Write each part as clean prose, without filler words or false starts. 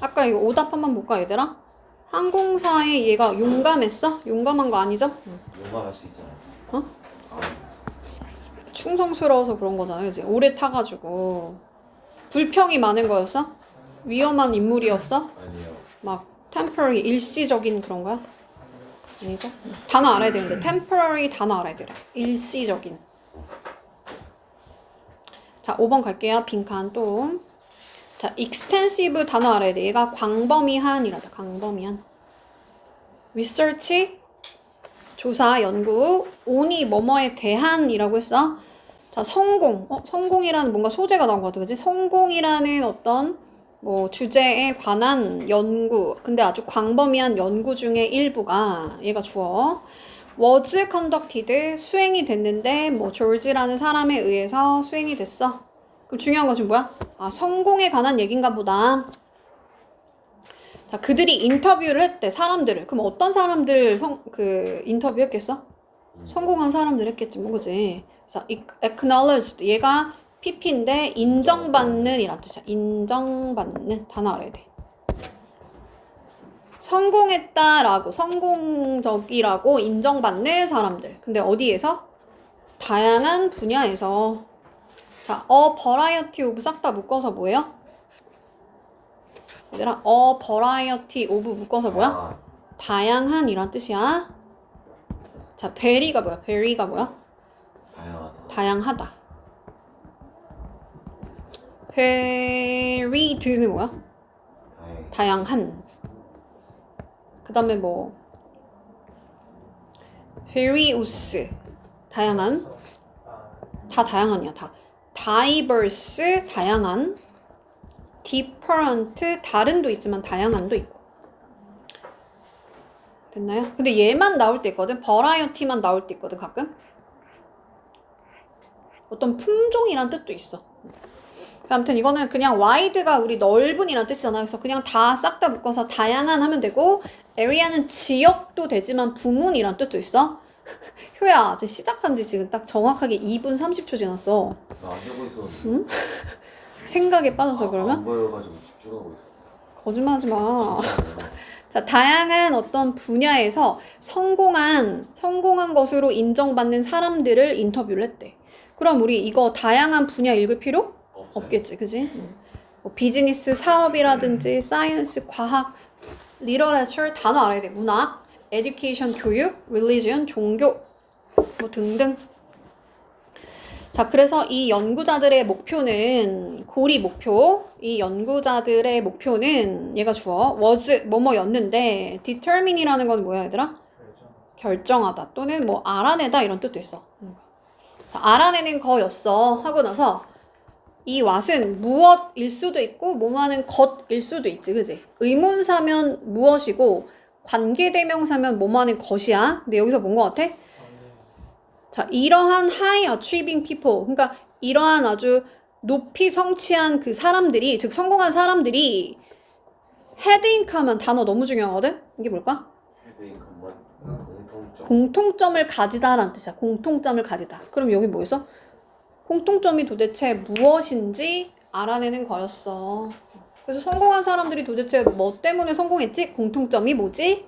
아까 이거 오답 한번 볼까 얘들아? 항공사에 얘가 용감했어? 용감한 거 아니죠? 용감할 수 있잖아. 어? 충성스러워서 그런 거잖아요. 이제 오래 타가지고 불평이 많은 거였어? 위험한 인물이었어? 아니요. 막 temporary 일시적인 그런 거야? 아니죠? 단어 알아야 되는데 temporary 단어 알아야 돼. 일시적인. 자, 5번 갈게요. 빈칸 또. 자, extensive 단어 알아야 돼. 얘가 광범위한이라다. 광범위한. research 조사, 연구, on이 뭐뭐에 대한이라고 했어. 자, 성공. 성공이라는 뭔가 소재가 나온 것 같아. 그치? 성공이라는 어떤 뭐 주제에 관한 연구. 근데 아주 광범위한 연구 중에 일부가 얘가 주어. was conducted 수행이 됐는데 뭐 조지라는 사람에 의해서 수행이 됐어. 그럼 중요한 것은 뭐야? 아, 성공에 관한 얘긴가 보다. 자, 그들이 인터뷰를 했대, 사람들을. 그럼 어떤 사람들 인터뷰 했겠어? 성공한 사람들 했겠지, 뭐, 그지? 그래서 acknowledged, 얘가 PP인데 인정받는 이란 뜻이야. 인정받는 단어 알아야 돼. 성공했다라고, 성공적이라고 인정받는 사람들. 근데 어디에서? 다양한 분야에서. 자, a variety of 싹 다 묶어서 뭐예요? 얘들아, a variety of 묶어서 뭐야? 다양한 이란 뜻이야. 자, very가 뭐야? very가 뭐야? 다양하다. 다양하다. varied는 뭐야? 다양한. 그 다음에 뭐 various 다양한. 다 다양한이야. 다 diverse 다양한. different 다른도 있지만 다양한도 있고. 됐나요? 근데 얘만 나올 때 있거든. variety만 나올 때 있거든. 가끔 어떤 품종이란 뜻도 있어. 아무튼 이거는 그냥 wide가 우리 넓은이란 뜻이잖아. 그래서 그냥 다 싹 다 묶어서 다양한 하면 되고, area는 지역도 되지만 부문이란 뜻도 있어. 효야, 이제 시작한 지 지금 딱 정확하게 2분 30초 지났어. 나 안 하고 있었는데. 응? 생각에 빠져서 그러면? 안 보여가지고 집중하고 있었어. 거짓말하지 마. 진짜요? 자, 다양한 어떤 분야에서 성공한 것으로 인정받는 사람들을 인터뷰를 했대. 그럼 우리 이거 다양한 분야 읽을 필요? 없겠지, 그지? 뭐 비즈니스, 사업이라든지 사이언스, 과학, 리터레처 단어 알아야 돼. 문학, 에듀케이션, 교육, 릴리지언, 종교 뭐 등등. 자, 그래서 이 연구자들의 목표는 고리 목표. 이 연구자들의 목표는 얘가 주어 was 뭐뭐였는데 determine이라는 건 뭐야, 얘들아? 결정하다 또는 뭐 알아내다 이런 뜻도 있어. 알아내는 거였어 하고 나서 이 what은 무엇일 수도 있고 뭐뭐하는 것일 수도 있지, 그지? 의문사면 무엇이고 관계대명사면 뭐뭐하는 것이야. 근데 여기서 뭔 것 같아? 자, 이러한 high achieving people, 그러니까 이러한 아주 높이 성취한 그 사람들이, 즉 성공한 사람들이 head income은 단어 너무 중요하거든? 이게 뭘까? 헤드 인컴만 공통점. 공통점을 가지다라는 뜻이야. 공통점을 가지다. 그럼 여기 뭐였어? 공통점이 도대체 무엇인지 알아내는 거였어. 그래서 성공한 사람들이 도대체 뭐 때문에 성공했지? 공통점이 뭐지?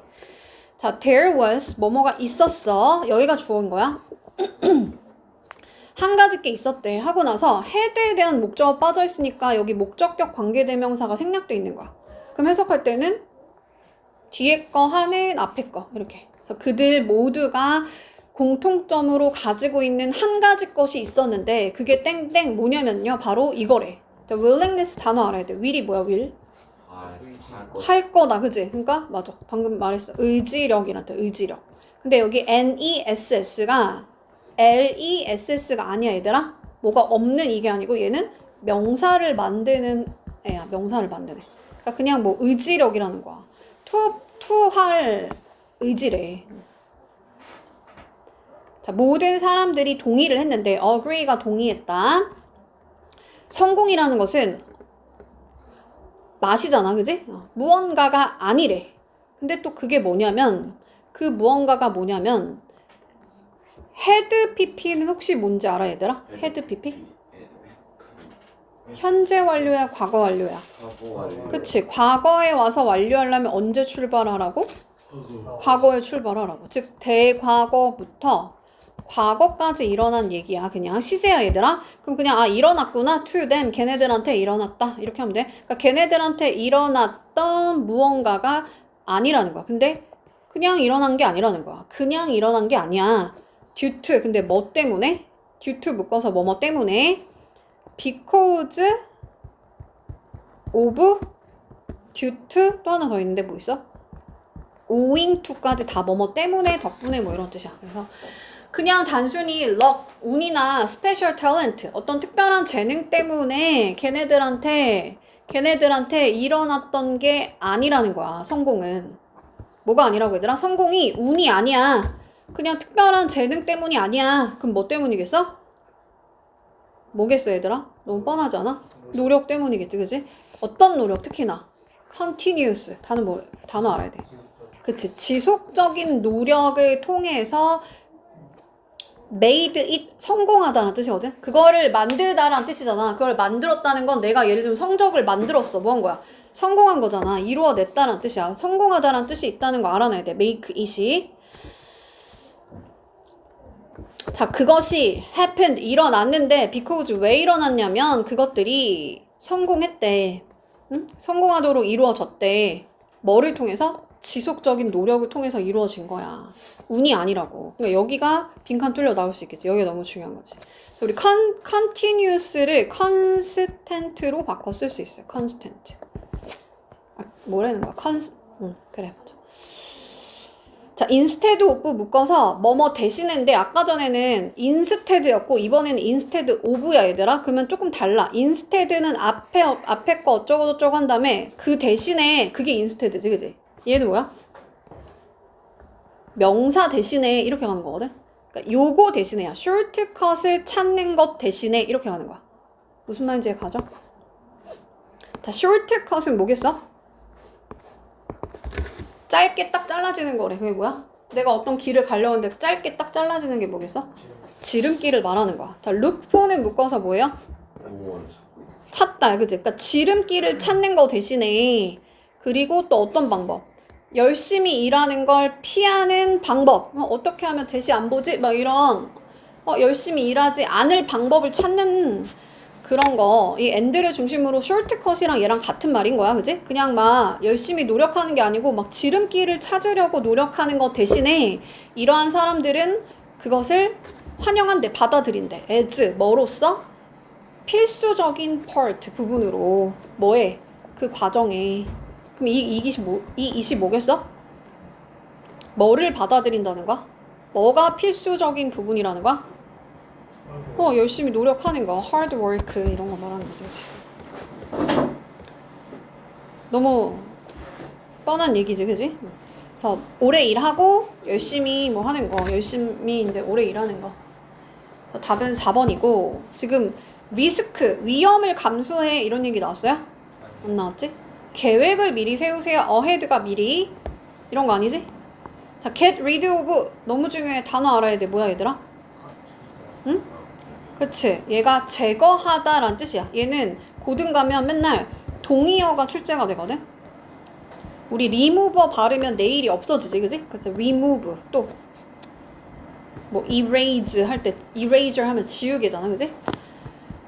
자, there was 뭐뭐가 있었어. 여기가 주어인 거야. 한 가지 게 있었대 하고 나서 had에 대한 목적어 빠져있으니까 여기 목적격 관계대명사가 생략돼 있는 거야. 그럼 해석할 때는 뒤에 거 하는 앞에 거 이렇게. 그래서 그들 모두가 공통점으로 가지고 있는 한 가지 것이 있었는데 그게 땡땡 뭐냐면요, 바로 이거래. willingness 단어 알아야 돼. will이 뭐야? will 할 거다, 그지? 그러니까 맞아, 방금 말했어. 의지력이란 뜻, 의지력. 근데 여기 NESS가 LESS가 아니야, 얘들아. 뭐가 없는 이게 아니고 얘는 명사를 만드는 애야. 명사를 만드는 애. 그러니까 그냥 뭐 의지력이라는 거야. 투할 의지래. 자, 모든 사람들이 동의를 했는데 agree가 동의했다. 성공이라는 것은 맛이잖아, 그지? 무언가가 아니래. 근데 또 그게 뭐냐면 그 무언가가 뭐냐면 헤드 PP는 혹시 뭔지 알아, 얘들아? 헤드 PP? 현재 완료야, 과거 완료야? 하고 완료. 그치. 과거에 와서 완료하려면 언제 출발하라고? 과거에 출발하라고. 즉 대과거부터 과거까지 일어난 얘기야. 그냥 시제야 얘들아. 그럼 그냥 일어났구나. to them. 걔네들한테 일어났다. 이렇게 하면 돼. 그러니까 걔네들한테 일어났던 무언가가 아니라는 거야. 근데 그냥 일어난 게 아니라는 거야. 그냥 일어난 게 아니야. due to. 근데 뭐 때문에? due to 묶어서 뭐뭐 때문에? because of due to 또 하나 더 있는데 뭐 있어? owing to까지 다 뭐뭐 때문에 덕분에 뭐 이런 뜻이야. 그래서 그냥 단순히 luck, 운이나 special talent, 어떤 특별한 재능 때문에 걔네들한테 일어났던 게 아니라는 거야. 성공은. 뭐가 아니라고 얘들아? 성공이 운이 아니야. 그냥 특별한 재능 때문이 아니야. 그럼 뭐 때문이겠어? 뭐겠어 얘들아? 너무 뻔하지 않아? 노력 때문이겠지, 그치? 어떤 노력? 특히나 continuous 단어 알아야 돼. 그치? 지속적인 노력을 통해서 made it 성공하다는 뜻이거든. 그거를 만들다라는 뜻이잖아. 그걸 만들었다는 건 내가 예를 들면 성적을 만들었어. 뭐 한 거야? 성공한 거잖아. 이루어냈다는 뜻이야. 성공하다라는 뜻이 있다는 거 알아놔야 돼. make it이. 자, 그것이 happened, 일어났는데 because 왜 일어났냐면 그것들이 성공했대. 응? 성공하도록 이루어졌대. 뭐를 통해서? 지속적인 노력을 통해서 이루어진 거야. 운이 아니라고. 그러니까 여기가 빈칸 뚫려 나올 수 있겠지. 여기가 너무 중요한 거지. 우리 continuous를 constant로 바꿔 쓸 수 있어요. constant. 뭐라는 거야? 그래, 맞아. 자, instead of 묶어서 뭐뭐 대신인데 아까 전에는 instead였고 이번에는 instead of야 얘들아. 그러면 조금 달라. instead는 앞에 거 어쩌고저쩌고 한 다음에 그 대신에 그게 instead지, 그지? 얘는 뭐야? 명사 대신에 이렇게 가는 거거든. 그러니까 요거 대신에야. shortcut을 찾는 것 대신에 이렇게 가는 거야. 무슨 말인지 가죠? 자, shortcut은 뭐겠어? 짧게 딱 잘라지는 거래. 그게 뭐야? 내가 어떤 길을 가려고 하는데 짧게 딱 잘라지는 게 뭐겠어? 지름길을 말하는 거야. 자, look for는 묶어서 뭐예요? 찾다, 그치? 그러니까 지름길을 찾는 거 대신에 그리고 또 어떤 방법? 열심히 일하는 걸 피하는 방법. 어떻게 하면 제시 안 보지? 막 이런 열심히 일하지 않을 방법을 찾는 그런 거. 이 엔드를 중심으로 쇼트컷이랑 얘랑 같은 말인 거야. 그지? 그냥 막 열심히 노력하는 게 아니고 막 지름길을 찾으려고 노력하는 것 대신에 이러한 사람들은 그것을 환영한대, 받아들인대. as 뭐로써? 필수적인 part 부분으로 뭐에? 그 과정에. 그럼 이 이시 뭐겠어? 뭐를 받아들인다는 거야? 뭐가 필수적인 부분이라는 거야? 열심히 노력하는 거, hard work 이런 거 말하는 거지. 너무 뻔한 얘기지, 그지? 그래서 오래 일하고 열심히 뭐 하는 거, 열심히 이제 오래 일하는 거. 답은 4번이고 지금 리스크, 위험을 감수해 이런 얘기 나왔어요? 안 나왔지? 계획을 미리 세우세요. ahead가 미리 이런 거 아니지? 자, get rid of 너무 중요해. 단어 알아야 돼. 뭐야 얘들아? 응? 그치? 얘가 제거하다라는 뜻이야. 얘는 고등 가면 맨날 동의어가 출제가 되거든? 우리 remover 바르면 내일이 없어지지, 그지? 그래서 remove 또 뭐 erase 할 때 eraser 하면 지우개잖아, 그지?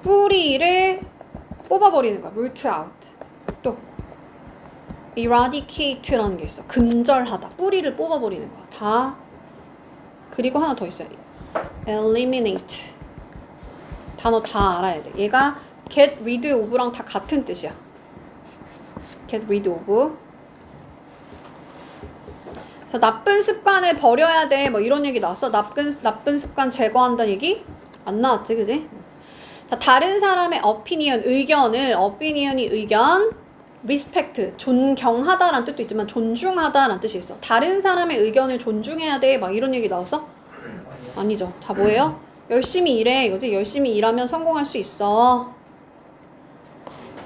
뿌리를 뽑아버리는 거야. root out. 또 eradicate라는 게 있어. 근절하다. 뿌리를 뽑아버리는 거야. 다. 그리고 하나 더 있어요. eliminate. 단어 다 알아야 돼. 얘가 get rid of랑 다 같은 뜻이야. get rid of. 그래서 나쁜 습관을 버려야 돼. 뭐 이런 얘기 나왔어. 나쁜 습관 제거한다는 얘기? 안 나왔지, 그지? 자, 다른 사람의 opinion이 의견, respect, 존경하다라는 뜻도 있지만 존중하다라는 뜻이 있어. 다른 사람의 의견을 존중해야 돼. 막 이런 얘기 나왔어? 아니죠. 다 뭐예요? 열심히 일해. 이거지? 열심히 일하면 성공할 수 있어.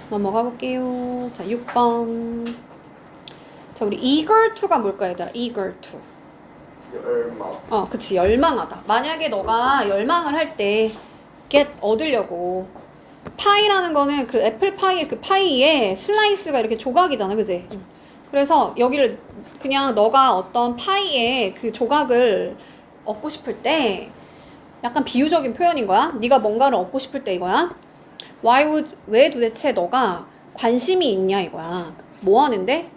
넘어가 볼게요. 자, 6번. 자, 우리 eager to가 뭘까, 얘들아? eager to. 열망. 그치. 열망하다. 만약에 너가 열망을 할 때 get 얻으려고 파이라는 거는 그 애플파이의 그 파이에 슬라이스가 이렇게 조각이잖아, 그지? 그래서 여기를 그냥 너가 어떤 파이의 그 조각을 얻고 싶을 때 약간 비유적인 표현인 거야. 네가 뭔가를 얻고 싶을 때 이거야. 왜 도대체 너가 관심이 있냐 이거야. 뭐 하는데?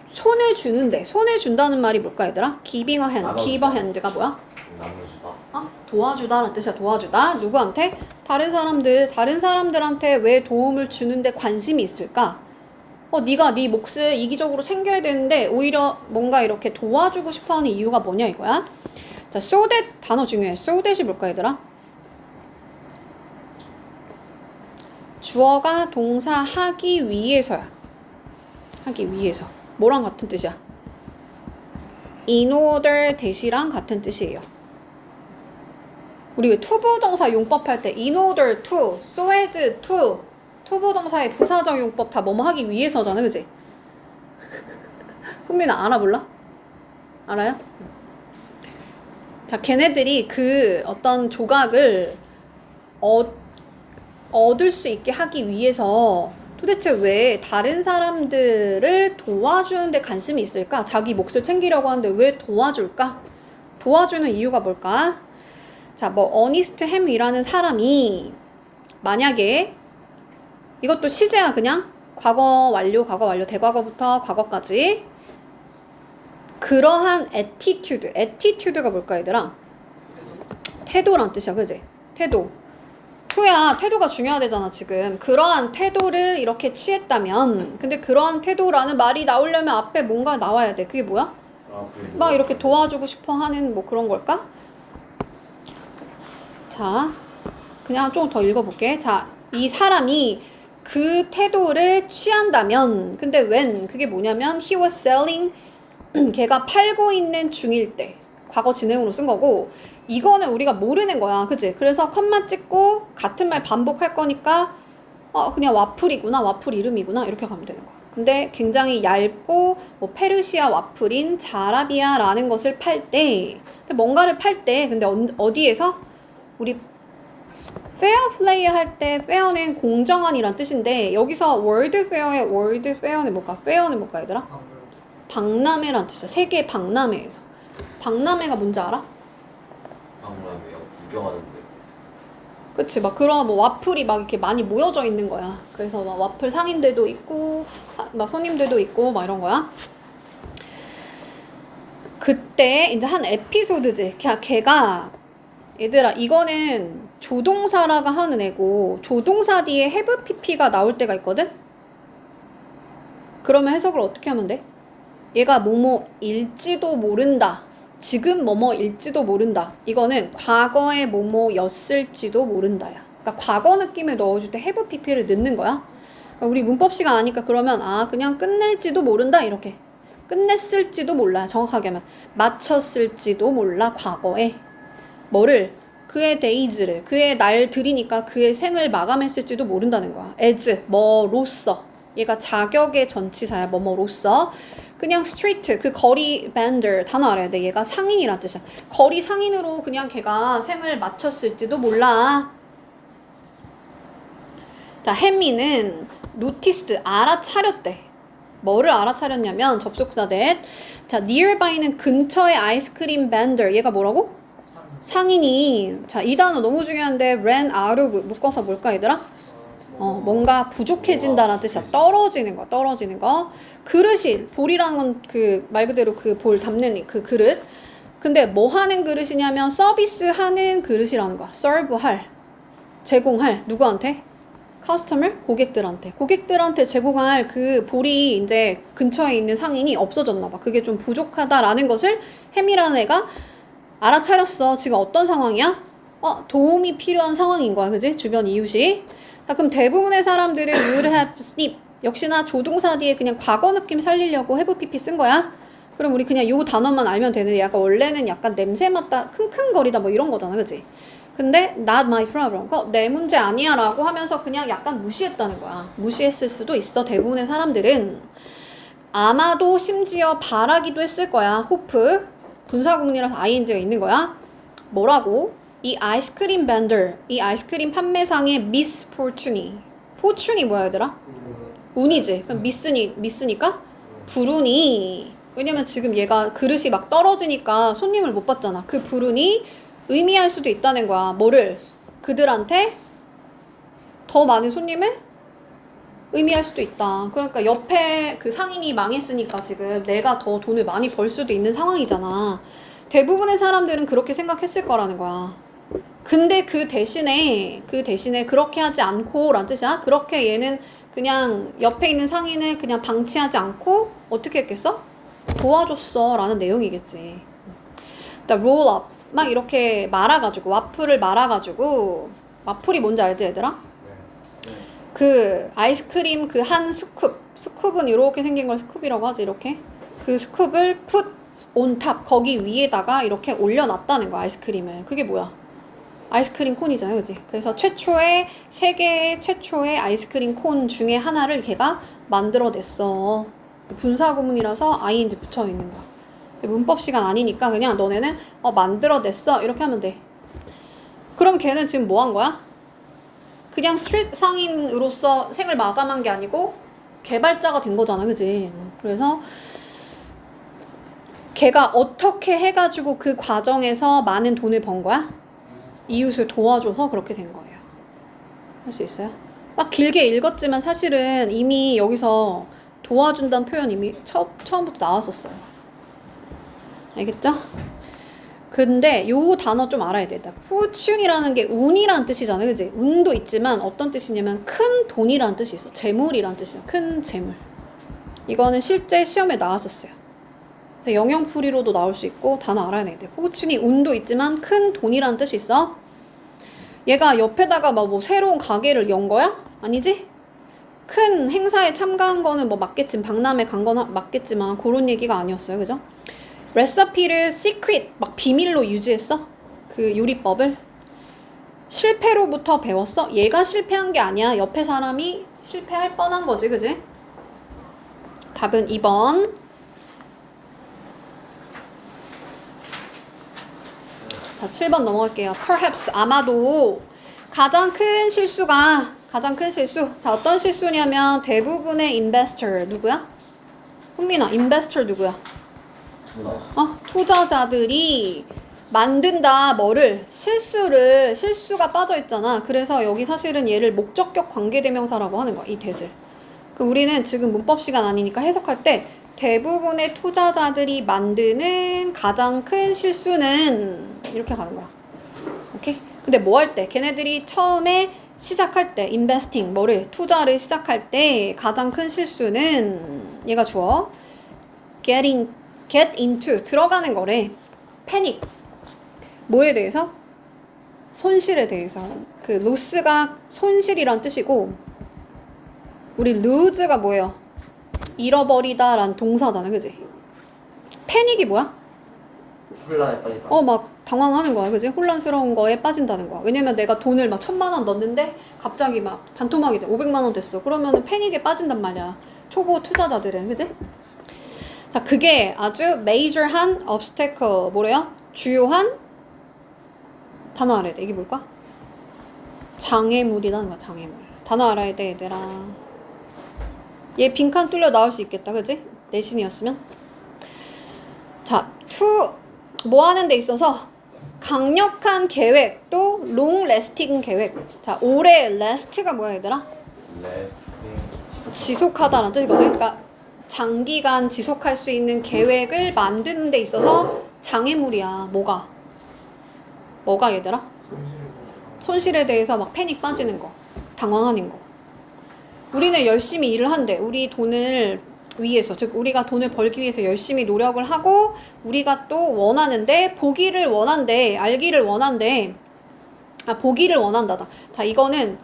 손을 주는데. 손을 준다는 말이 뭘까 얘들아? giving a hand. give a hand가 뭐야? 나눠주다. 도와주다라는 뜻이야. 도와주다. 누구한테? 다른 사람들한테 왜 도움을 주는데 관심이 있을까? 네가 네 몫을 이기적으로 챙겨야 되는데 오히려 뭔가 이렇게 도와주고 싶어하는 이유가 뭐냐 이거야. 자, so that 단어 중요해. so that이 뭘까 얘들아? 주어가 동사 하기 위해서야. 하기 위해서. 뭐랑 같은 뜻이야? in order that이랑 같은 뜻이에요. 우리 왜 투부정사 용법 할 때 in order to, so as to 투부정사의 부사적 용법 다 뭐뭐 하기 위해서잖아, 그치? 흥민아 알아 몰라? 알아요? 자, 걔네들이 그 어떤 조각을 얻을 수 있게 하기 위해서 도대체 왜 다른 사람들을 도와주는데 관심이 있을까? 자기 몫을 챙기려고 하는데 왜 도와줄까? 도와주는 이유가 뭘까? 자, 어니스트 햄이라는 사람이 만약에 이것도 시제야 그냥 과거 완료, 대과거부터 과거까지 그러한 attitude가 뭘까 얘들아? 태도란 뜻이야, 그지? 태도. 태도가 중요하대잖아 지금. 그러한 태도를 이렇게 취했다면 근데 그러한 태도라는 말이 나오려면 앞에 뭔가 나와야 돼. 그게 뭐야? 막 이렇게 도와주고 싶어 하는 뭐 그런 걸까? 자, 그냥 좀 더 읽어볼게. 자, 이 사람이 그 태도를 취한다면 근데 그게 뭐냐면 he was selling 걔가 팔고 있는 중일 때 과거 진행으로 쓴 거고 이거는 우리가 모르는 거야, 그치? 그래서 컴마 찍고 같은 말 반복할 거니까 그냥 와플이구나, 와플 이름이구나 이렇게 가면 되는 거야. 근데 굉장히 얇고 페르시아 와플인 자라비아라는 것을 팔 때 뭔가를 팔 때 근데 어디에서? 우리 페어플레이 할 때 페어는 공정한이란 뜻인데 여기서 월드페어의 월드페어는 뭘까? 페어는 뭘까 얘들아? 박람회란 뜻이야. 세계 박람회에서. 박람회가 뭔지 알아? 박람회요? 구경하는데. 그치, 막 그런 와플이 막 이렇게 많이 모여져 있는 거야. 그래서 막 와플 상인들도 있고 막 손님들도 있고 막 이런 거야. 그때 이제 한 에피소드지. 걔가 얘들아 이거는 조동사라가 하는 애고 조동사 뒤에 have pp가 나올 때가 있거든? 그러면 해석을 어떻게 하면 돼? 얘가 뭐뭐일지도 모른다. 지금 뭐뭐일지도 모른다. 이거는 과거의 뭐뭐였을지도 모른다야. 그러니까 과거 느낌을 넣어줄 때 have pp를 넣는 거야. 그러니까 우리 문법 시간 아니까 그러면 그냥 끝낼지도 모른다 이렇게. 끝냈을지도 몰라. 정확하게 하면 마쳤을지도 몰라 과거에. 뭐를? 그의 데이즈를, 그의 날들이니까 그의 생을 마감했을지도 모른다는 거야. as, 뭐로써. 얘가 자격의 전치사야. 뭐뭐로써. 그냥 스트리트, 그 거리 밴더 단어 알아야 돼. 얘가 상인이란 뜻이야. 거리 상인으로 그냥 걔가 생을 마쳤을지도 몰라. 자, 햄미는 noticed, 알아차렸대. 뭐를 알아차렸냐면 접속사 that. 자, nearby는 근처의 아이스크림 밴더. 얘가 뭐라고? 상인이. 자, 이 단어 너무 중요한데 ran out of 묶어서 뭘까 얘들아? 뭔가 부족해진다는 뜻이야. 떨어지는 거. 그릇이, 볼이라는 건 그 말 그대로 그 볼 담는 그 그릇. 근데 뭐 하는 그릇이냐면 서비스 하는 그릇이라는 거야. serve 할, 제공할. 누구한테? customer? 고객들한테 제공할 그 볼이 이제 근처에 있는 상인이 없어졌나 봐. 그게 좀 부족하다라는 것을 햄이라는 애가 알아차렸어. 지금 어떤 상황이야? 도움이 필요한 상황인 거야. 그지? 주변 이웃이. 자, 그럼 대부분의 사람들은 would have sleep. 역시나 조동사 뒤에 그냥 과거 느낌 살리려고 have pp 쓴 거야. 그럼 우리 그냥 요 단어만 알면 되는데 약간 원래는 약간 냄새 맡다, 킁킁거리다 뭐 이런 거잖아. 그지? 근데 not my problem. 내 문제 아니야 라고 하면서 그냥 약간 무시했다는 거야. 무시했을 수도 있어. 대부분의 사람들은. 아마도 심지어 바라기도 했을 거야. hope. 분사구문이라서 ing가 있는 거야. 뭐라고? 이 아이스크림 밴더, 이 아이스크림 판매상의 미스 포춘이. 포춘이 뭐야 얘들아? 운이지. 그럼 미스니까 불운이. 왜냐면 지금 얘가 그릇이 막 떨어지니까 손님을 못 받잖아. 그 불운이 의미할 수도 있다는 거야. 뭐를? 그들한테 더 많은 손님을 의미할 수도 있다. 그러니까 옆에 그 상인이 망했으니까 지금 내가 더 돈을 많이 벌 수도 있는 상황이잖아. 대부분의 사람들은 그렇게 생각했을 거라는 거야. 근데 그 대신에 그렇게 하지 않고 라는 뜻이야. 그렇게 얘는 그냥 옆에 있는 상인을 그냥 방치하지 않고 어떻게 했겠어? 도와줬어 라는 내용이겠지. 그러니까 roll up 막 이렇게 말아가지고 와플을 말아가지고 와플이 뭔지 알지 얘들아? 그 아이스크림 그 한 스쿱은 이렇게 생긴 걸 스쿱이라고 하지. 이렇게 그 스쿱을 put on top 거기 위에다가 이렇게 올려놨다는 거야. 아이스크림을. 그게 뭐야? 아이스크림 콘이잖아요, 그지? 그래서 세계의 최초의 아이스크림 콘 중에 하나를 걔가 만들어냈어. 분사구문이라서 ing 붙여 있는 거야. 문법 시간 아니니까 그냥 너네는 만들어냈어 이렇게 하면 돼. 그럼 걔는 지금 뭐 한 거야? 그냥 스트릿 상인으로서 생을 마감한 게 아니고 개발자가 된 거잖아, 그지? 그래서 걔가 어떻게 해가지고 그 과정에서 많은 돈을 번 거야? 이웃을 도와줘서 그렇게 된 거예요. 할 수 있어요? 막 길게 읽었지만 사실은 이미 여기서 도와준다는 표현 이미 처음부터 나왔었어요. 알겠죠? 근데 요 단어 좀 알아야 돼. fortune이라는 게 운이라는 뜻이잖아, 그지? 운도 있지만 어떤 뜻이냐면 큰 돈이라는 뜻이 있어. 재물이라는 뜻이야. 큰 재물. 이거는 실제 시험에 나왔었어요. 영영풀이로도 나올 수 있고 단어 알아야 돼. fortune이 운도 있지만 큰 돈이라는 뜻이 있어. 얘가 옆에다가 뭐 새로운 가게를 연 거야? 아니지? 큰 행사에 참가한 거는 뭐 맞겠지만 박람회 간 거는 맞겠지만 그런 얘기가 아니었어요, 그죠? 레시피를 시크릿 막 비밀로 유지했어? 그 요리법을 실패로부터 배웠어? 얘가 실패한 게 아니야. 옆에 사람이 실패할 뻔한 거지, 그지? 답은 2번. 자, 7번 넘어갈게요. Perhaps 아마도 가장 큰 실수. 자, 어떤 실수냐면 대부분의 investor 누구야? 훈민아, investor 누구야? 투자자들이 만든다 뭐를? 실수가 빠져있잖아. 그래서 여기 사실은 얘를 목적격 관계대명사라고 하는 거야, 이 대을. 우리는 지금 문법 시간 아니니까 해석할 때 대부분의 투자자들이 만드는 가장 큰 실수는 이렇게 가는 거야. 오케이? 근데 뭐 할 때? 걔네들이 처음에 시작할 때 investing 뭐를? 투자를 시작할 때 가장 큰 실수는 얘가 주어 get into 들어가는 거래. panic 뭐에 대해서? 손실에 대해서. 그 loss가 손실이란 뜻이고 우리 lose가 뭐예요? 잃어버리다 라는 동사잖아, 그지? 패닉이 뭐야? 혼란에 빠지다. 막 당황하는 거야, 그지? 혼란스러운 거에 빠진다는 거야. 왜냐면 내가 돈을 막 1,000만 원 넣었는데 갑자기 막 반토막이 돼. 500만 원 됐어. 그러면은 패닉에 빠진단 말이야. 초보 투자자들은, 그지? 자, 그게 아주 major한 obstacle, 뭐래요? 주요한 단어 알아야 돼. 이게 뭘까? 장애물이라는 거야, 장애물. 단어 알아야 돼, 얘들아. 얘 빈칸 뚫려 나올 수 있겠다, 그지? 내신이었으면. 자, 뭐 하는 데 있어서 강력한 계획 또 long lasting 계획. 자, 오래 last가 뭐야, 얘들아? 지속하다라는 뜻이거든. 그러니까 장기간 지속할 수 있는 계획을 만드는 데 있어서 장애물이야. 뭐가 얘들아? 손실에 대해서 막 패닉 빠지는 거, 당황하는 거. 우리는 열심히 일을 한대. 우리 돈을 위해서, 즉 우리가 돈을 벌기 위해서 열심히 노력을 하고 우리가 또 원하는데 보기를 원한대. 알기를 원한대. 보기를 원한다다. 자, 이거는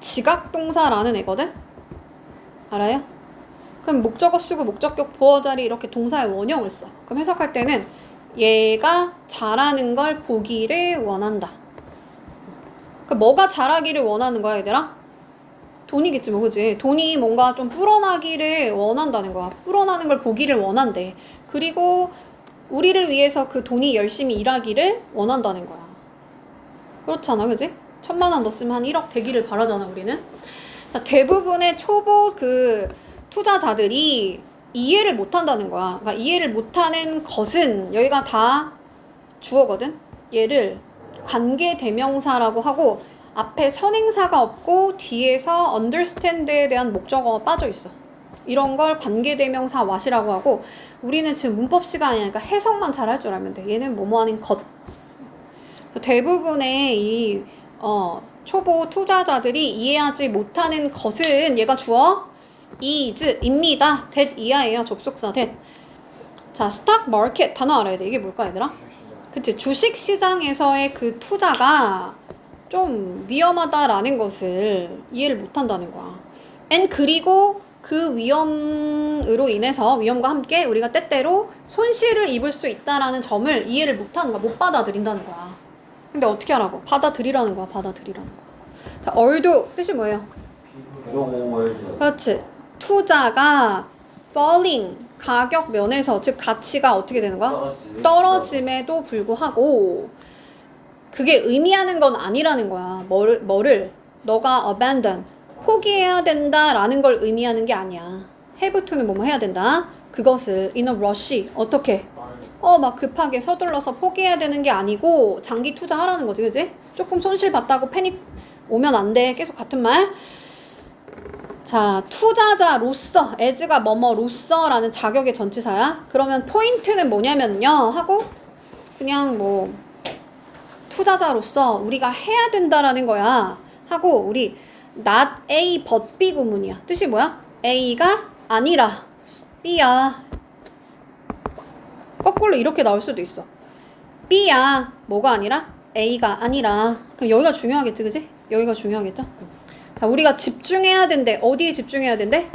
지각동사라는 애거든? 알아요? 그럼 목적어 쓰고 목적격 보어 자리 이렇게 동사의 원형을 써. 그럼 해석할 때는 얘가 잘하는 걸 보기를 원한다. 그럼 뭐가 잘하기를 원하는 거야, 얘들아? 돈이겠지 뭐, 그지? 돈이 뭔가 좀 불어나기를 원한다는 거야. 불어나는 걸 보기를 원한대. 그리고 우리를 위해서 그 돈이 열심히 일하기를 원한다는 거야. 그렇잖아, 그지? 1,000만 원 넣었으면 한 1억 되기를 바라잖아, 우리는. 자, 대부분의 초보 그 투자자들이 이해를 못한다는 거야. 그러니까 이해를 못하는 것은 여기가 다 주어거든. 얘를 관계대명사라고 하고 앞에 선행사가 없고 뒤에서 understand에 대한 목적어가 빠져 있어. 이런 걸 관계대명사 what이라고 하고 우리는 지금 문법 시간이니까 해석만 잘 할 줄 알면 돼. 얘는 뭐뭐 하는 것. 대부분의 이 초보 투자자들이 이해하지 못하는 것은 얘가 주어 is 입니다. that 이하예요. 접속사 that. 자, stock market 단어 알아야 돼. 이게 뭘까 얘들아? 그치, 주식 시장에서의 그 투자가 좀 위험하다라는 것을 이해를 못한다는 거야. and 그리고 그 위험으로 인해서 위험과 함께 우리가 때때로 손실을 입을 수 있다라는 점을 이해를 못하는 거야. 못 받아들인다는 거야. 근데 어떻게 하라고? 받아들이라는 거야. 받아들이라는 거야. 자, 얼도 뜻이 뭐예요? 그렇지. 투자가 falling 가격 면에서 즉 가치가 어떻게 되는 거야? 떨어짐에도 불구하고 그게 의미하는 건 아니라는 거야. 뭐를 너가 abandon 포기해야 된다라는 걸 의미하는 게 아니야. have to는 뭐뭐 해야 된다. 그것을 in a rush 어떻게? 막 급하게 서둘러서 포기해야 되는 게 아니고 장기 투자하라는 거지, 그지? 조금 손실 봤다고 패닉 오면 안 돼. 계속 같은 말. 자, 투자자로서 as가 뭐뭐로서라는 자격의 전치사야. 그러면 포인트는 뭐냐면요 하고 그냥 뭐 투자자로서 우리가 해야 된다라는 거야 하고 우리 not A but B 구문이야. 뜻이 뭐야? A가 아니라 B야. 거꾸로 이렇게 나올 수도 있어. B야. 뭐가 아니라? A가 아니라. 그럼 여기가 중요하겠지, 그지? 여기가 중요하겠죠? 자, 우리가 집중해야 된대. 어디에 집중해야 된대?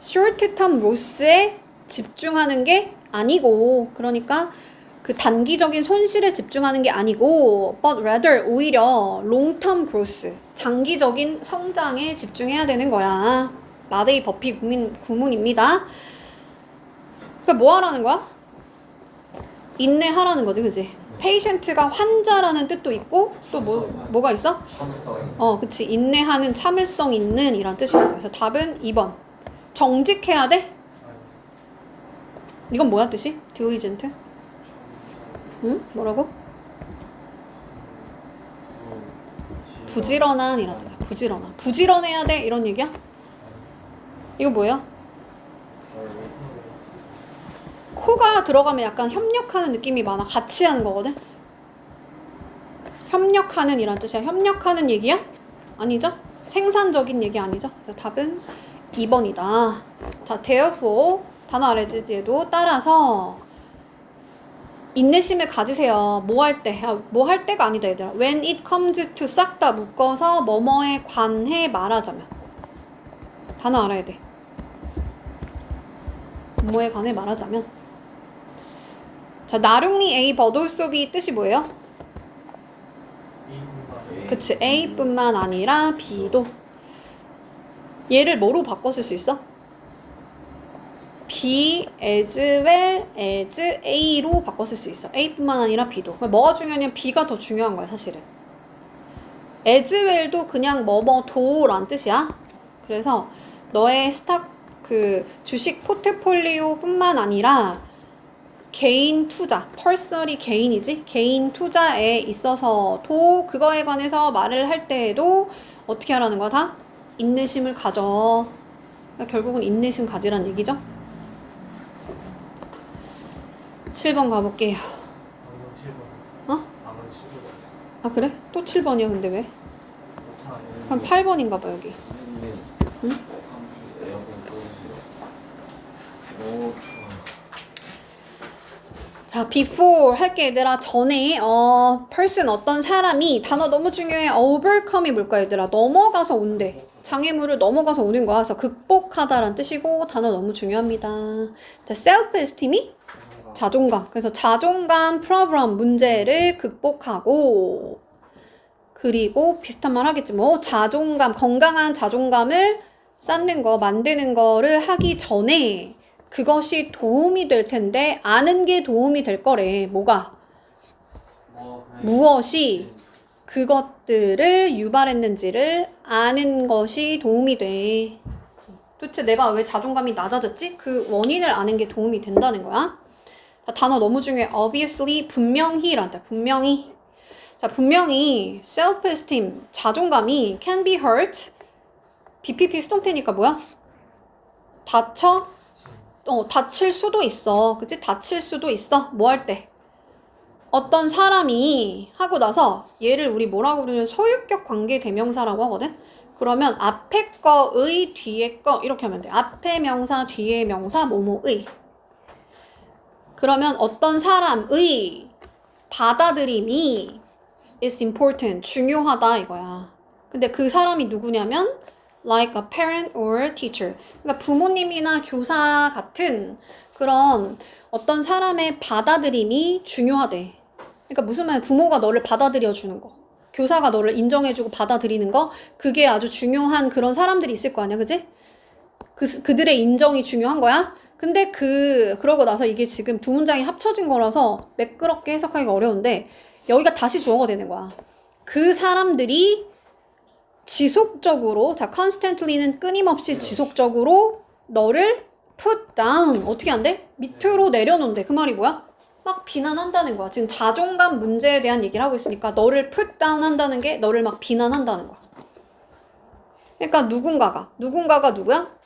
short term loss에 집중하는 게 아니고, 그러니까 그 단기적인 손실에 집중하는 게 아니고, but rather 오히려 long term growth, 장기적인 성장에 집중해야 되는 거야. 마데이 버피 구문입니다. 그러니까 뭐 하라는 거야? 인내하라는 거지, 그지? patient가 환자라는 뜻도 있고 또 뭐가 있어? 참을성. 그치. 인내하는 참을성 있는 이란 뜻이 있어. 그래서 답은 2번. 정직해야 돼? 이건 뭐야 뜻이? diligent? 응? 뭐라고? 부지런한 이란 뜻이야. 부지런한. 부지런해야 돼? 이런 얘기야? 이거 뭐예요? 코가 들어가면 약간 협력하는 느낌이 많아. 같이 하는 거거든? 협력하는 이란 뜻이야. 협력하는 얘기야? 아니죠? 생산적인 얘기 아니죠? 그래서 답은 2번이다. 자, therefore 단어 알아야지도 따라서 인내심을 가지세요. 뭐 할 때? 뭐 할 때가 아니다 얘들아. When it comes to 싹 다 묶어서 뭐뭐에 관해 말하자면 단어 알아야 돼. 뭐에 관해 말하자면 자, not only A but also B 뜻이 뭐예요? 그치, A뿐만 아니라 B도. 얘를 뭐로 바꿔 쓸 수 있어? B as well as A로 바꿔 쓸 수 있어. A뿐만 아니라 B도. 뭐가 중요하냐면 B가 더 중요한 거야 사실은. as well도 그냥 뭐뭐도란 뜻이야. 그래서 너의 스탁 그 주식 포트폴리오뿐만 아니라 개인 투자, personally 개인이지? 개인 투자에 있어서도 그거에 관해서 말을 할 때에도 어떻게 하라는 거야? 다? 인내심을 가져. 그러니까 결국은 인내심 가지란 얘기죠? 7번 가볼게요. 어? 아, 그래? 또 7번이야, 근데 왜? 그럼 8번인가 봐, 여기. 응? 자, before 할게 얘들아. 전에 person 어떤 사람이 단어 너무 중요해. overcome이 뭘까 얘들아? 넘어가서 온대. 장애물을 넘어가서 오는 거야. 그래서 극복하다란 뜻이고 단어 너무 중요합니다. 자, self-esteem이 자존감. 그래서 자존감 problem 문제를 극복하고 그리고 비슷한 말 하겠지 뭐. 자존감, 건강한 자존감을 쌓는 거, 만드는 거를 하기 전에 그것이 도움이 될 텐데 아는 게 도움이 될 거래. 뭐가? 무엇이 그것들을 유발했는지를 아는 것이 도움이 돼. 도대체 내가 왜 자존감이 낮아졌지? 그 원인을 아는 게 도움이 된다는 거야. 자, 단어 너무 중요해. obviously, 분명히란다. 분명히. 자, 분명히 self-esteem, 자존감이 can be hurt. BPP 수동태니까 뭐야? 다칠 수도 있어. 그치? 다칠 수도 있어. 뭐 할 때? 어떤 사람이 하고 나서 얘를 우리 뭐라고 부르냐면 소유격 관계 대명사라고 하거든? 그러면 앞에 거의 뒤에 거 이렇게 하면 돼. 앞에 명사, 뒤에 명사, 뭐뭐의. 그러면 어떤 사람의 받아들임이 is important, 중요하다 이거야. 근데 그 사람이 누구냐면 like a parent or teacher. 그러니까 부모님이나 교사 같은 그런 어떤 사람의 받아들임이 중요하대. 그러니까 무슨 말이야? 부모가 너를 받아들여 주는 거. 교사가 너를 인정해주고 받아들이는 거. 그게 아주 중요한 그런 사람들이 있을 거 아니야. 그지? 그들의 인정이 중요한 거야. 근데 그러고 나서 이게 지금 두 문장이 합쳐진 거라서 매끄럽게 해석하기가 어려운데 여기가 다시 주어가 되는 거야. 그 사람들이 지속적으로, 자, constantly는 끊임없이 지속적으로 너를 put down, 어떻게 한대? 밑으로 내려놓는데. 그 말이 뭐야? 막 비난한다는 거야. 지금 자존감 문제에 대한 얘기를 하고 있으니까 너를 put down 한다는 게 너를 막 비난한다는 거야. 그러니까 누군가가 누구야?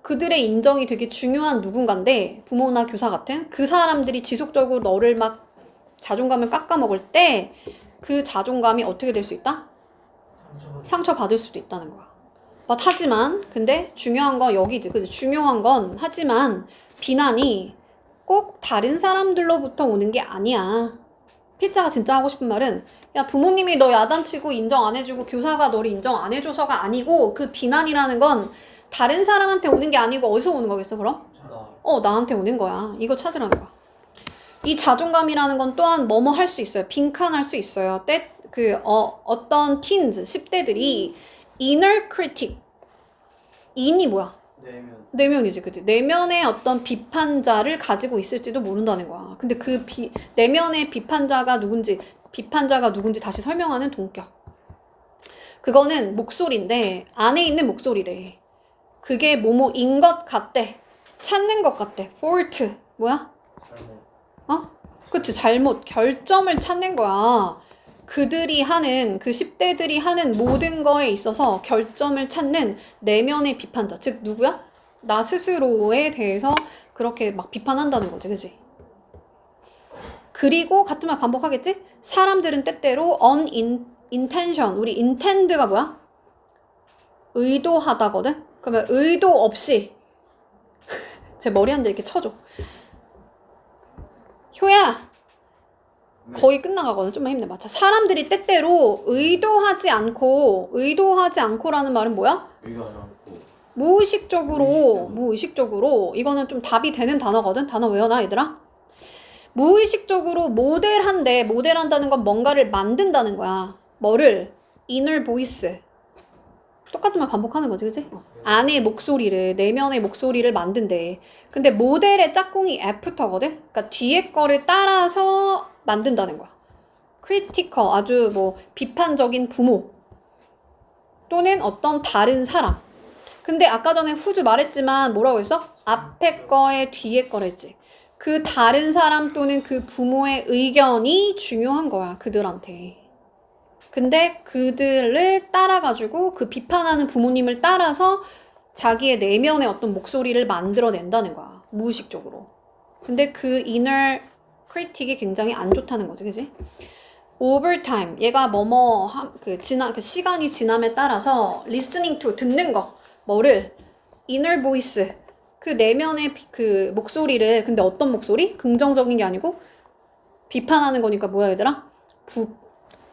그들의 인정이 되게 중요한 누군가인데 부모나 교사 같은 그 사람들이 지속적으로 너를 막 자존감을 깎아먹을 때 그 자존감이 어떻게 될 수 있다? 상처받을 수도 있다는 거야. 하지만 근데 중요한 건 여기지. 그치? 중요한 건 하지만 비난이 꼭 다른 사람들로부터 오는 게 아니야. 필자가 진짜 하고 싶은 말은 야 부모님이 너 야단치고 인정 안 해주고 교사가 너를 인정 안 해줘서가 아니고 그 비난이라는 건 다른 사람한테 오는 게 아니고 어디서 오는 거겠어 그럼? 나한테 오는 거야. 이거 찾으라는 거야. 이 자존감이라는 건 또한 뭐뭐 할 수 있어요. 빈칸할 수 있어요. 어떤 teens, 10대들이 inner critic, in이 뭐야? 내면이지, 그치? 내면의 어떤 비판자를 가지고 있을지도 모른다는 거야. 근데 그 내면의 비판자가 누군지 다시 설명하는 동격. 그거는 목소리인데 안에 있는 목소리래. 그게 뭐뭐인 것 같대. 찾는 것 같대. fault, 뭐야? 그치, 잘못, 결점을 찾는 거야. 그들이 하는, 그 10대들이 하는 모든 거에 있어서 결점을 찾는 내면의 비판자. 즉, 누구야? 나 스스로에 대해서 그렇게 막 비판한다는 거지, 그치? 그리고 같은 말 반복하겠지? 사람들은 때때로 unintention, 우리 intend가 뭐야? 의도하다거든? 그러면 의도 없이 제 머리 한 대 이렇게 쳐줘. 효야 거의 끝나가거든. 좀만 힘내. 맞아. 사람들이 때때로 의도하지 않고라는 말은 뭐야? 무의식적으로 이거는 좀 답이 되는 단어거든. 단어 외워놔 얘들아. 무의식적으로 모델한다는 건 뭔가를 만든다는 거야. 뭐를? inner voice. 똑같은 말 반복하는 거지, 그치? 안의 목소리를, 내면의 목소리를 만든대. 근데 모델의 짝꿍이 애프터거든? 그러니까 뒤에 거를 따라서 만든다는 거야. critical, 아주 비판적인 부모. 또는 어떤 다른 사람. 근데 아까 전에 후주 말했지만 뭐라고 했어? 앞에 거에 뒤에 거를 했지. 그 다른 사람 또는 그 부모의 의견이 중요한 거야, 그들한테. 근데 그들을 따라가지고 그 비판하는 부모님을 따라서 자기의 내면의 어떤 목소리를 만들어낸다는 거야. 무의식적으로. 근데 그 inner critic이 굉장히 안 좋다는 거지, 그지? over time. 얘가 시간이 지남에 따라서 listening to, 듣는 거. 뭐를? inner voice. 그 내면의 그 목소리를, 근데 어떤 목소리? 긍정적인 게 아니고 비판하는 거니까 뭐야, 얘들아?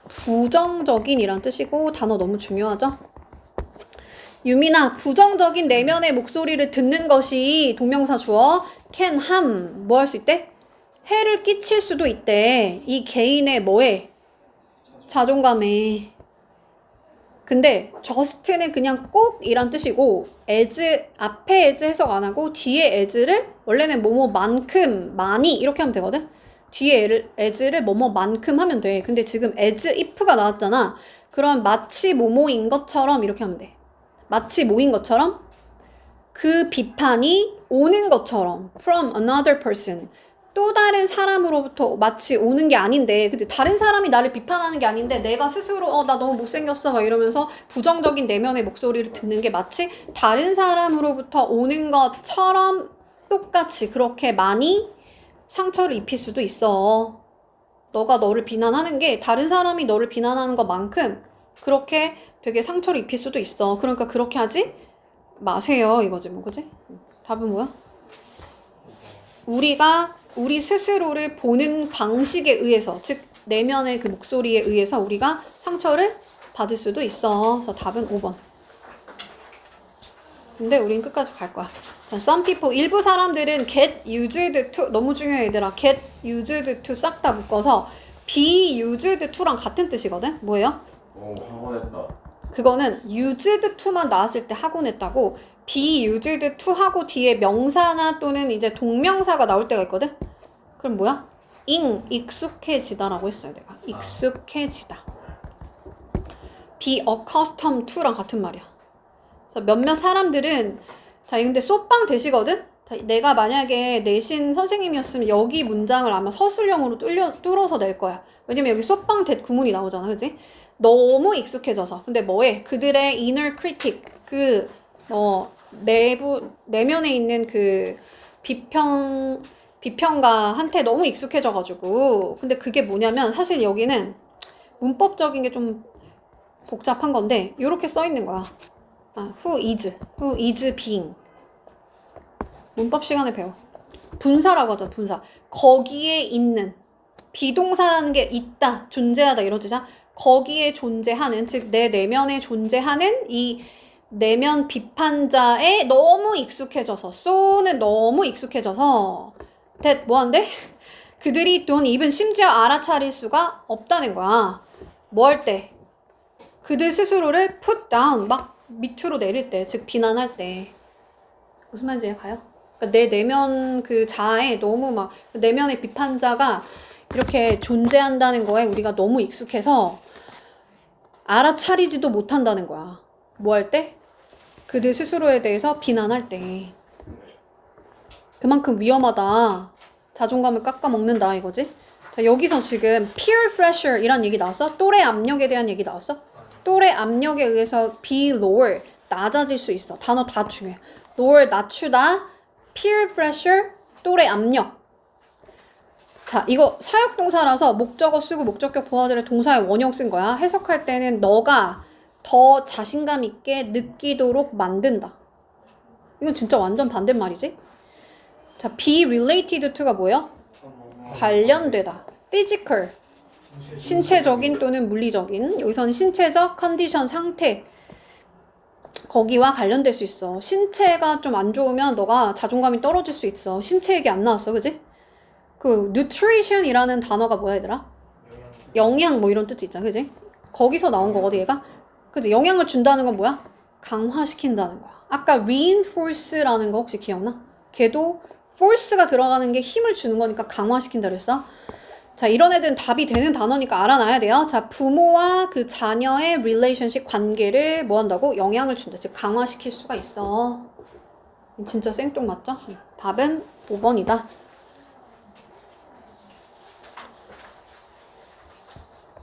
부정적인이란 뜻이고 단어 너무 중요하죠? 유민아, 부정적인 내면의 목소리를 듣는 것이 동명사 주어 can harm, 뭐 할 수 있대? 해를 끼칠 수도 있대. 이 개인의 뭐에? 자존감에. 근데 just는 그냥 꼭 이란 뜻이고 as, 앞에 as 해석 안 하고 뒤에 as를 원래는 뭐뭐만큼, 많이 이렇게 하면 되거든? 뒤에 as를 뭐뭐만큼 하면 돼. 근데 지금 as if가 나왔잖아. 그럼 마치 뭐뭐인 것처럼 이렇게 하면 돼. 마치 뭐인 것처럼 그 비판이 오는 것처럼 from another person 또 다른 사람으로부터 마치 오는 게 아닌데 그치? 다른 사람이 나를 비판하는 게 아닌데 내가 스스로 나 너무 못생겼어 막 이러면서 부정적인 내면의 목소리를 듣는 게 마치 다른 사람으로부터 오는 것처럼 똑같이 그렇게 많이 상처를 입힐 수도 있어. 너가 너를 비난하는 게 다른 사람이 너를 비난하는 것만큼 그렇게 되게 상처를 입힐 수도 있어. 그러니까 그렇게 하지 마세요 이거지 뭐 그지? 답은 뭐야? 우리 스스로를 보는 방식에 의해서 즉 내면의 그 목소리에 의해서 우리가 상처를 받을 수도 있어. 그래서 답은 5번. 근데 우린 끝까지 갈 거야. 자, some people 일부 사람들은 get used to 너무 중요해 얘들아. get used to 싹 다 묶어서 be used to랑 같은 뜻이거든. 뭐예요? 오, 학원했다. 그거는 used to만 나왔을 때 하곤 했다고 be used to 하고 뒤에 명사나 또는 이제 동명사가 나올 때가 있거든. 그럼 뭐야? 익숙해지다라고 했어요 내가. 익숙해지다. be accustomed to랑 같은 말이야. 그래서 몇몇 사람들은 자 근데 쏘빵 대시거든. 내가 만약에 내신 선생님이었으면 여기 문장을 아마 서술형으로 뚫어서 낼 거야. 왜냐면 여기 쏘빵 대 구문이 나오잖아, 그지? 너무 익숙해져서. 근데 뭐해? 그들의 inner critic 그 내면에 있는 그 비평가한테 너무 익숙해져가지고. 근데 그게 뭐냐면 사실 여기는 문법적인 게 좀 복잡한 건데 이렇게 써 있는 거야. who is being. 문법 시간에 배워. 분사라고 하죠, 분사. 거기에 있는 비동사라는 게 있다, 존재하다 이러지잖아. 거기에 존재하는, 즉 내 내면에 존재하는 이 내면 비판자에 너무 익숙해져서 so는 너무 익숙해져서 that 뭐한데? 그들이 don't even 심지어 알아차릴 수가 없다는 거야. 뭐 할 때? 그들 스스로를 put down 막 밑으로 내릴 때, 즉 비난할 때. 무슨 말인지 가요? 그러니까 내 내면 그 자아에 너무 막 내면의 비판자가 이렇게 존재한다는 거에 우리가 너무 익숙해서 알아차리지도 못한다는 거야. 뭐 할 때? 그들 스스로에 대해서 비난할 때. 그만큼 위험하다. 자존감을 깎아먹는다 이거지. 자, 여기서 지금 peer pressure 이란 얘기 나왔어? 또래 압력에 대한 얘기 나왔어? 또래 압력에 의해서 be lower 낮아질 수 있어. 단어 다 중요해. lower 낮추다, peer pressure 또래 압력. 자, 이거 사역동사라서 목적어 쓰고 목적격 보아들의 동사의 원형 쓴 거야. 해석할 때는 너가 더 자신감 있게 느끼도록 만든다. 이건 진짜 완전 반대말이지? 자, be related to가 뭐예요? 관련되다. physical. 신체적인 또는 물리적인. 여기서는 신체적 컨디션 상태. 거기와 관련될 수 있어. 신체가 좀 안 좋으면 너가 자존감이 떨어질 수 있어. 신체 얘기 안 나왔어, 그지? 그 nutrition이라는 단어가 뭐야 얘들아? 영양 뭐 이런 뜻이 있잖아, 그지? 거기서 나온 거거든 얘가. 근데 영향을 준다는 건 뭐야? 강화시킨다는 거야. 아까 reinforce라는 거 혹시 기억나? 걔도 force가 들어가는 게 힘을 주는 거니까 강화시킨다 그랬어. 자, 이런 애들은 답이 되는 단어니까 알아놔야 돼요. 자, 부모와 그 자녀의 relationship 관계를 뭐 한다고? 영향을 준다. 즉 강화시킬 수가 있어. 진짜 생뚱맞죠? 답은 5번이다.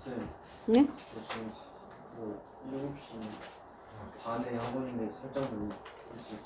쌤, 네? 저 지금 뭐 7시 반에 학원인데 살짝 혹시